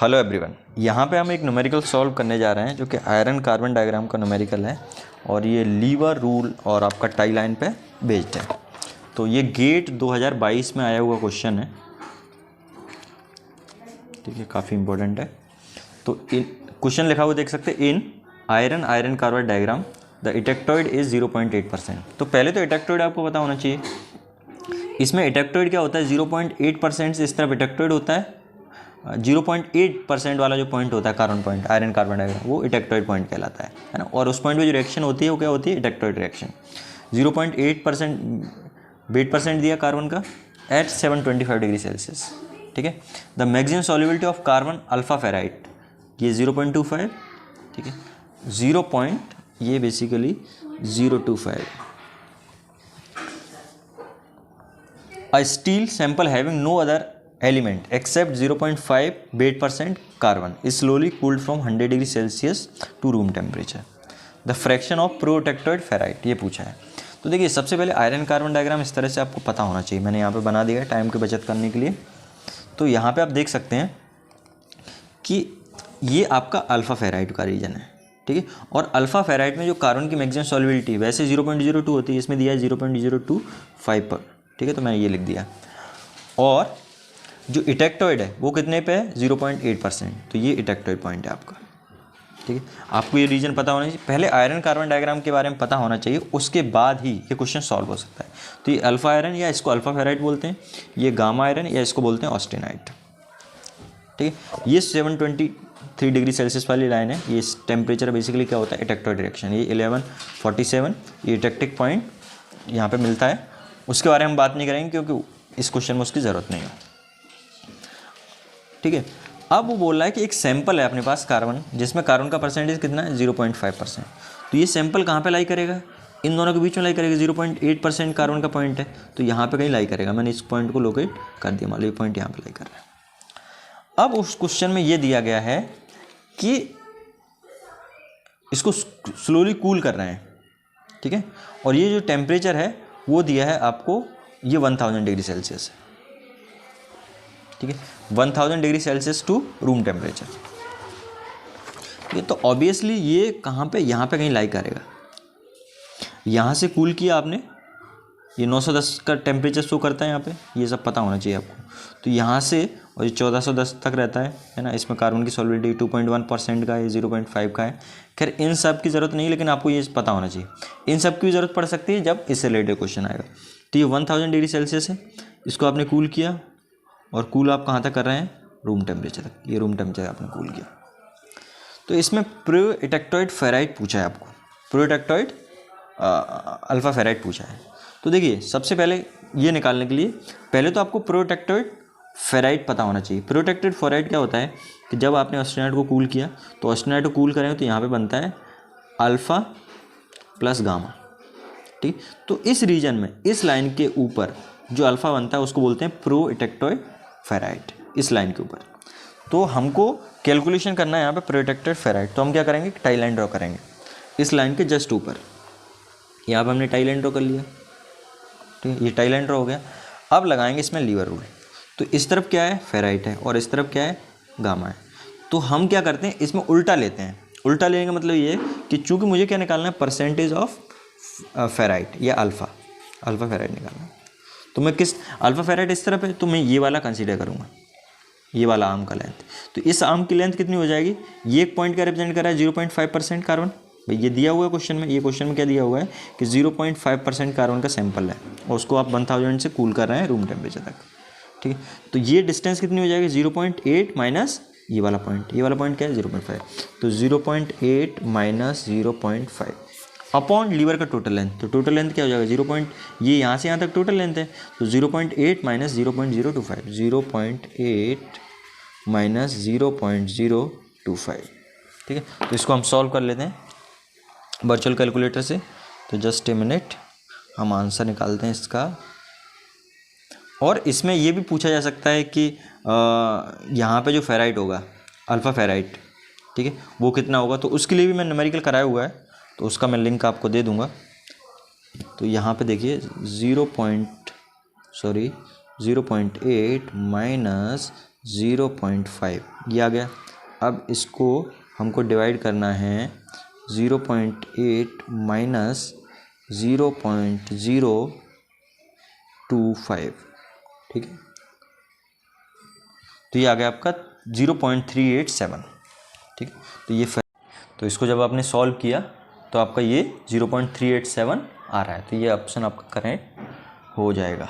Hello everyone, यहाँ पे हम एक न्यूमेरिकल सॉल्व करने जा रहे हैं जो कि आयरन कार्बन डायग्राम का न्यूमेरिकल है और ये लीवर रूल और आपका टाई लाइन पे बेस्ड है। तो ये गेट 2022 में आया हुआ क्वेश्चन है, ठीक है, काफ़ी इंपॉर्टेंट है। तो इन क्वेश्चन लिखा हुआ देख सकते हैं, in iron carbon diagram the eutectoid is 0.8%। तो पहले तो इटेक्टॉइड आपको पता होना चाहिए। इसमें इटेक्टॉइड क्या होता है, 0.8% से इस तरफ इटेक्टॉइड होता है। 0.8% वाला जो पॉइंट होता है carbon point, iron carbon diagram, वो इटेक्टॉइड पॉइंट कहलाता है ना। और उस पॉइंट पे जो रिएक्शन होती है वो क्या होती है, इटेक्टॉइड रिएक्शन। 0.8% वेट परसेंट दिया कार्बन का एट 725 डिग्री सेल्सियस, ठीक है। The maximum solubility of carbon alpha ferrite ये 0.25, ठीक है। 0. ये basically 0.25। A steel sample having no other element except 0.5 weight% carbon is slowly cooled from 100 degree Celsius to room temperature. The fraction of protectoid ferrite ये पूछा है। तो देखिए, सबसे पहले आयरन कार्बन डायग्राम इस तरह से आपको पता होना चाहिए। मैंने यहाँ पे बना दिया है टाइम की बचत करने के लिए। तो यहाँ पे आप देख सकते हैं कि ये आपका अल्फा फेराइट का रीजन है, ठीक है। और अल्फा फेराइट में जो कार्बन की मैक्सिमम सॉल्युबिलिटी वैसे 0.02 होती है, इसमें दिया है 0.025 पर, ठीक है। तो मैंने ये लिख दिया। और जो इटेक्टॉइड है वो कितने पे है, 0.8%। तो ये इटेक्टॉइड पॉइंट है आपका, ठीक है। आपको ये रीजन पता होना चाहिए। पहले आयरन कार्बन डायग्राम के बारे में पता होना चाहिए, उसके बाद ही ये क्वेश्चन सॉल्व हो सकता है। तो ये अल्फा आयरन, या इसको अल्फा फेराइट बोलते हैं, ये गामा आयरन, या इसको बोलते हैं ऑस्टेनाइट, ठीक है। ये 723 डिग्री सेल्सियस वाली लाइन है। ये टेम्परेचर बेसिकली क्या होता है, इटेक्टॉइड रिएक्शन। ये 1147 ये इटेक्टिक पॉइंट यहाँ पे मिलता है। उसके बारे में हम बात नहीं करेंगे क्योंकि इस क्वेश्चन में उसकी ज़रूरत नहीं है, ठीक है। अब वो बोल रहा है कि एक सैंपल है अपने पास कार्बन, जिसमें कार्बन का परसेंटेज कितना है, 0.5%। तो ये सैंपल कहाँ पे लाई करेगा, इन दोनों के बीच में लाई करेगा। 0.8% कार्बन का पॉइंट है, तो यहाँ पे कहीं लाई करेगा। मैंने इस पॉइंट को लोकेट कर दिया, मान लो ये पॉइंट यहाँ पे लाई कर रहा है। अब उस क्वेश्चन में ये दिया गया है कि इसको स्लोली कूल कर रहे हैं, ठीक है। और ये जो टेम्परेचर है वो दिया है आपको, ये 1000 डिग्री सेल्सियस है, ठीक है। 1000 degree Celsius to room temperature, ठीक है। तो ऑब्वियसली ये कहाँ पे, यहाँ पे कहीं लाई करेगा। यहाँ से कूल किया आपने, ये 910 का टेम्परेचर शो करता है यहाँ पे, ये सब पता होना चाहिए आपको। तो यहाँ से और ये 1410 तक रहता है ना। इसमें कार्बन की सॉल्युबिलिटी 2.1% का है, 0.5 का है। खैर इन सब की ज़रूरत नहीं, लेकिन आपको ये पता होना चाहिए। इन सब की भी ज़रूरत पड़ सकती है जब इससे रिलेटेड क्वेश्चन आएगा। तो ये 1000 डिग्री सेल्सियस है, इसको आपने कूल किया, और कूल आप कहाँ तक कर रहे हैं, रूम टेम्परेचर तक। ये रूम टेम्परेचर आपने कूल किया। तो इसमें प्रो इटेक्टॉइड फेराइट पूछा है आपको, प्रो इटेक्टॉइड अल्फा फेराइट पूछा है। तो देखिए, सबसे पहले ये निकालने के लिए पहले तो आपको प्रोटेक्टॉइड फेराइट पता होना चाहिए। प्रोटेक्टेड फेराइट क्या होता है कि जब आपने ऑस्टेनाइट को कूल किया, तो ऑस्टेनाइट को कूल करेंगे तो यहाँ पे बनता है अल्फ़ा प्लस गामा, ठीक। तो इस रीजन में, इस लाइन के ऊपर जो अल्फ़ा बनता है उसको बोलते हैं प्रो इटेक्टॉइड फेराइट, इस लाइन के ऊपर। तो हमको कैलकुलेशन करना है यहाँ पे प्रोटेक्टेड फेराइट। तो हम क्या करेंगे, टाई लाइन ड्रॉ करेंगे इस लाइन के जस्ट ऊपर। यहाँ पर हमने टाई लाइन ड्रॉ कर लिया, ठीक है। ये टाई लाइन ड्रॉ हो गया। अब लगाएंगे इसमें लीवर रूल। तो इस तरफ क्या है, फेराइट है, और इस तरफ क्या है, गामा है। तो हम क्या करते हैं, इसमें उल्टा लेते हैं। उल्टा लेने का मतलब ये कि चूंकि मुझे क्या निकालना है, परसेंटेज ऑफ फेराइट या अल्फ़ा फेराइट निकालना है। तो मैं किस, अल्फ़ा फेराइट इस तरफ है तो मैं ये वाला कंसीडर करूँगा, ये वाला आर्म का लेंथ। तो इस आर्म की लेंथ कितनी हो जाएगी, ये एक पॉइंट का रिप्रेजेंट कर रहा है 0.5% कार्बन। भाई ये दिया हुआ है क्वेश्चन में, ये क्वेश्चन में क्या दिया हुआ है कि 0.5% कार्बन का सैंपल है, और उसको आप 1000 से कूल कर रहे हैं रूम टेम्परेचर तक, ठीक है। तो ये डिस्टेंस कितनी हो जाएगी, 0.8 माइनस ये वाला पॉइंट। ये वाला पॉइंट क्या है, 0.5। तो 0.8 माइनस 0.5 अपॉन लीवर का टोटल लेंथ। तो टोटल लेंथ क्या हो जाएगा, ये यहाँ से यहाँ तक टोटल लेंथ है, तो 0.8 माइनस 0.025, 0.8 माइनस 0.025, ठीक है। तो इसको हम सॉल्व कर लेते हैं वर्चुअल कैलकुलेटर से। तो जस्ट ए मिनट, हम आंसर निकालते हैं इसका। और इसमें ये भी पूछा जा सकता है कि यहाँ पे जो फेराइट होगा, अल्फ़ा फेराइट, ठीक है, वो कितना होगा। तो उसके लिए भी मैं न्यूमेरिकल कराया हुआ है, तो उसका मैं लिंक आपको दे दूँगा। तो यहाँ पे देखिए 0.8 माइनस 0.5 ये आ गया। अब इसको हमको डिवाइड करना है 0.8 माइनस 0.025, ठीक है। तो ये आ गया आपका 0.387, ठीक है। तो ये तो इसको जब आपने सॉल्व किया तो आपका ये 0.387 आ रहा है, तो ये ऑप्शन आपका करेक्ट हो जाएगा।